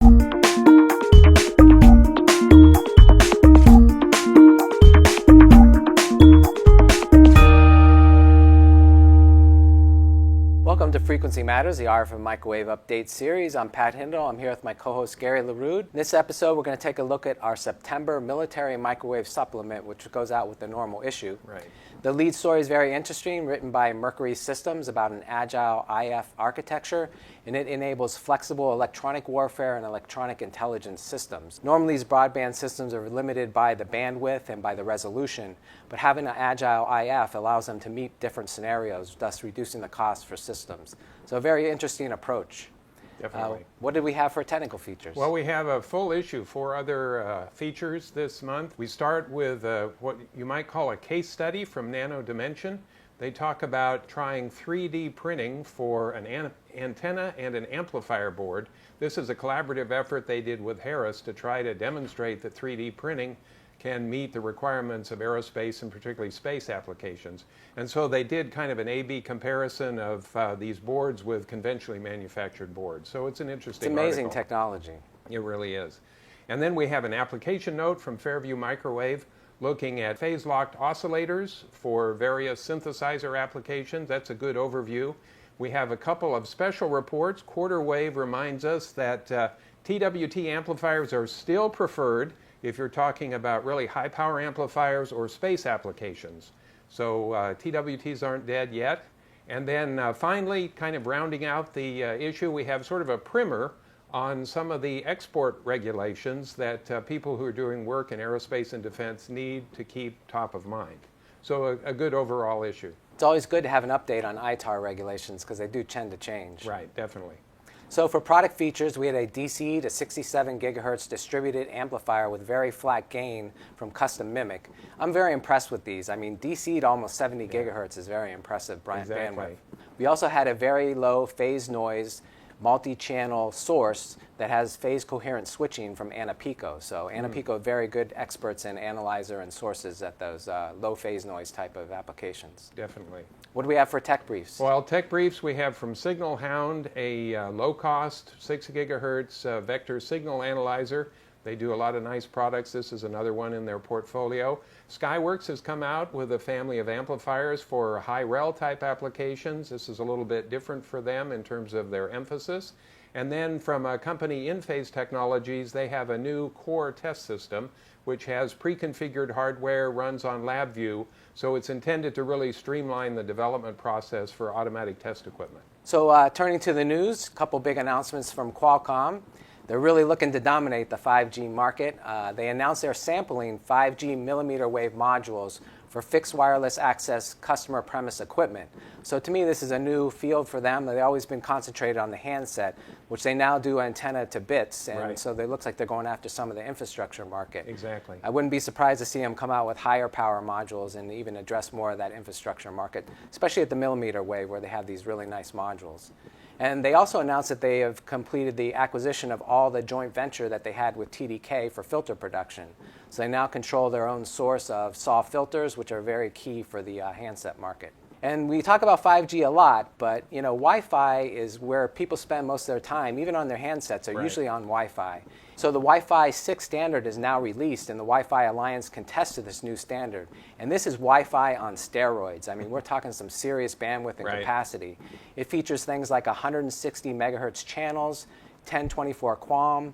Welcome to Frequency Matters, the RF and Microwave Update Series. I'm Pat Hindle. I'm here with my co-host Gary LaRude. In this episode, we're going to take a look at our September Military Microwave Supplement, which goes out with the normal issue. Right. The lead story is very interesting, written by Mercury Systems about an agile IF architecture, and it enables flexible electronic warfare and electronic intelligence systems. Normally, these broadband systems are limited by the bandwidth and by the resolution, but having an agile IF allows them to meet different scenarios, thus reducing the cost for systems. So a very interesting approach. Definitely. What did we have for technical features? Well, we have a full issue, 4 other features this month. We start with what you might call a case study from Nano Dimension. They talk about trying 3D printing for an antenna and an amplifier board. This is a collaborative effort they did with Harris to try to demonstrate that 3D printing can meet the requirements of aerospace and particularly space applications. And so they did kind of an A-B comparison of these boards with conventionally manufactured boards. So it's an interesting It's amazing article. technology. It really is. And then we have an application note from Fairview Microwave looking at phase-locked oscillators for various synthesizer applications. That's a good overview. We have a couple of special reports. Quarter Wave reminds us that TWT amplifiers are still preferred if you're talking about really high power amplifiers or space applications. So TWTs aren't dead yet. And then finally, kind of rounding out the issue, we have sort of a primer on some of the export regulations that people who are doing work in aerospace and defense need to keep top of mind. So a good overall issue. It's always good to have an update on ITAR regulations because they do tend to change. Right, definitely. So for product features, we had a DC to 67 gigahertz distributed amplifier with very flat gain from Custom Mimic. I'm very impressed with these. I mean, DC to almost 70 gigahertz is very impressive bandwidth. We also had a very low phase noise multi-channel source that has phase coherent switching from Anapico. So Anapico, very good experts in analyzer and sources at those low phase noise type of applications. Definitely. What do we have for tech briefs? Well, tech briefs we have from Signal Hound, a low-cost 6 gigahertz vector signal analyzer. They do a lot of nice products. This is another one in their portfolio. Skyworks has come out with a family of amplifiers for high-rel type applications. This is a little bit different for them in terms of their emphasis. And then from a company In-Phase Technologies, they have a new core test system which has pre-configured hardware, runs on LabVIEW, so it's intended to really streamline the development process for automatic test equipment. So turning to the news, a couple big announcements from Qualcomm. They're really looking to dominate the 5G market. They announced they're sampling 5G millimeter wave modules for fixed wireless access customer premise equipment. So to me, this is a new field for them. They've always been concentrated on the handset, which they now do antenna to bits, and so it looks like they're going after some of the infrastructure market. Exactly. I wouldn't be surprised to see them come out with higher power modules and even address more of that infrastructure market, especially at the millimeter wave where they have these really nice modules. And they also announced that they have completed the acquisition of all the joint venture that they had with TDK for filter production. So they now control their own source of SAW filters, which are very key for the handset market. And we talk about 5G a lot, but you know, Wi-Fi is where people spend most of their time, even on their handsets, they're usually on Wi-Fi. So the Wi-Fi 6 standard is now released, and the Wi-Fi Alliance contested this new standard. And this is Wi-Fi on steroids. I mean, we're talking some serious bandwidth and capacity. It features things like 160 megahertz channels, 1024 QAM,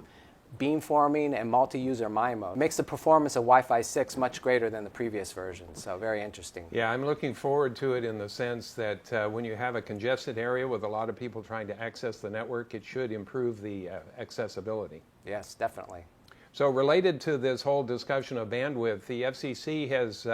beamforming, and multi-user MIMO. It makes the performance of Wi-Fi 6 much greater than the previous version, so very interesting. Yeah, I'm looking forward to it in the sense that when you have a congested area with a lot of people trying to access the network, it should improve the accessibility. Yes, definitely. So related to this whole discussion of bandwidth, the FCC has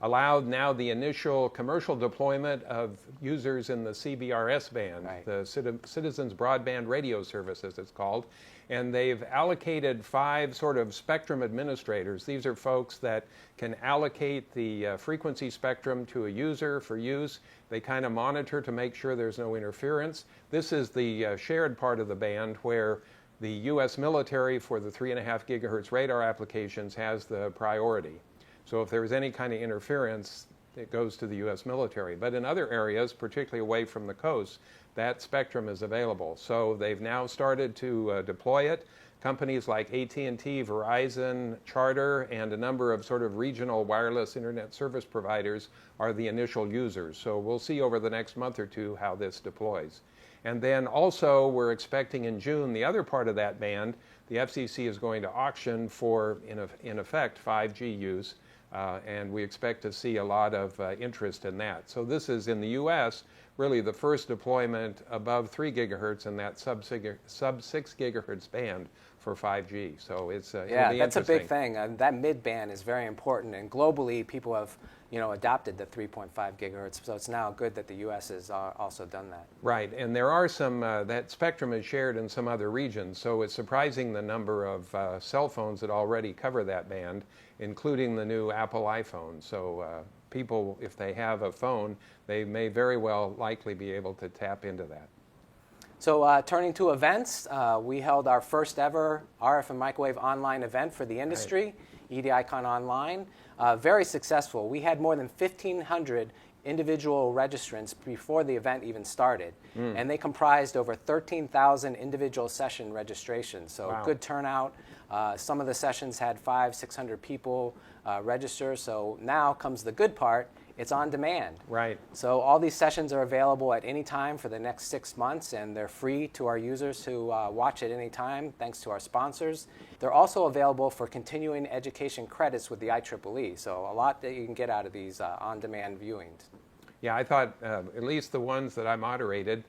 allowed now the initial commercial deployment of users in the CBRS band, the Citizens Broadband Radio Service, as it's called. And they've allocated 5 sort of spectrum administrators. These are folks that can allocate the frequency spectrum to a user for use. They kind of monitor to make sure there's no interference. This is the shared part of the band where the U.S. military for the 3.5 gigahertz radar applications has the priority. So if there's any kind of interference, it goes to the U.S. military. But in other areas, particularly away from the coast, that spectrum is available. So they've now started to deploy it. Companies like AT&T, Verizon, Charter, and a number of sort of regional wireless internet service providers are the initial users. So we'll see over the next month or two how this deploys. And then also we're expecting in June the other part of that band, the FCC is going to auction for, in effect, 5G use. And we expect to see a lot of interest in that. So this is, in the U.S., really the first deployment above 3 gigahertz in that sub 6 gigahertz band for 5G. So it's yeah, that's a big thing. That mid band is very important, and globally people have adopted the 3.5 gigahertz. So it's now good that the U.S. has also done that. Right, and there are some that spectrum is shared in some other regions. So it's surprising the number of cell phones that already cover that band, including the new Apple iPhone. So people, if they have a phone, they may very well likely be able to tap into that. So turning to events, we held our first ever RF and microwave online event for the industry, right. EDICon Online. Very successful. We had more than 1,500 individual registrants before the event even started. And they comprised over 13,000 individual session registrations. So wow. Good turnout. Some of the sessions had 500-600 people register. So now comes the good part. It's on demand. Right. So all these sessions are available at any time for the next 6 months, and they're free to our users to watch at any time, thanks to our sponsors. They're also available for continuing education credits with the IEEE. So a lot that you can get out of these on-demand viewings. Yeah, I thought at least the ones that I moderated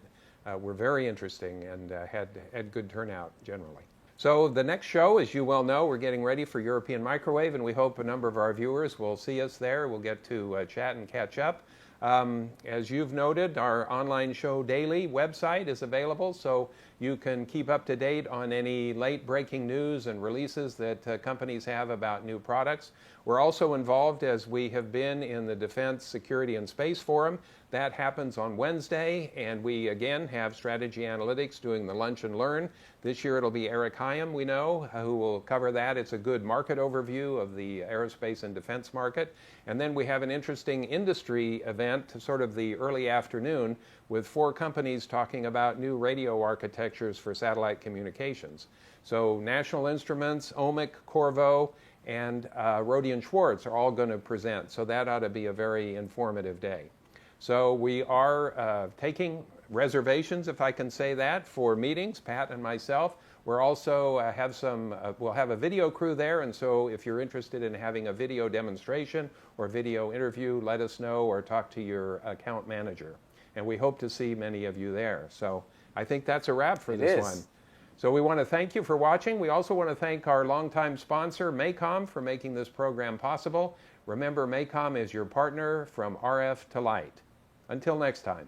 were very interesting and had good turnout generally. So the next show, as you well know, we're getting ready for European Microwave, and we hope a number of our viewers will see us there. We'll get to chat and catch up. As you've noted, our online show daily website is available, so you can keep up to date on any late breaking news and releases that companies have about new products. We're also involved, as we have been, in the Defense, Security, and Space Forum. That happens on Wednesday, and we again have Strategy Analytics doing the Lunch and Learn. This year it'll be Eric Hyam, we know, who will cover that. It's a good market overview of the aerospace and defense market. And then we have an interesting industry event, sort of the early afternoon, with 4 companies talking about new radio architectures for satellite communications. So National Instruments, OMIC, Qorvo, and Rohde & Schwarz are all going to present. So that ought to be a very informative day. So we are taking reservations, if I can say that, for meetings, Pat and myself. We're also we'll have a video crew there, and so if you're interested in having a video demonstration or video interview, let us know or talk to your account manager. And we hope to see many of you there. So I think that's a wrap for this one. So we want to thank you for watching. We also want to thank our longtime sponsor, MACOM, for making this program possible. Remember, MACOM is your partner from RF to Light. Until next time.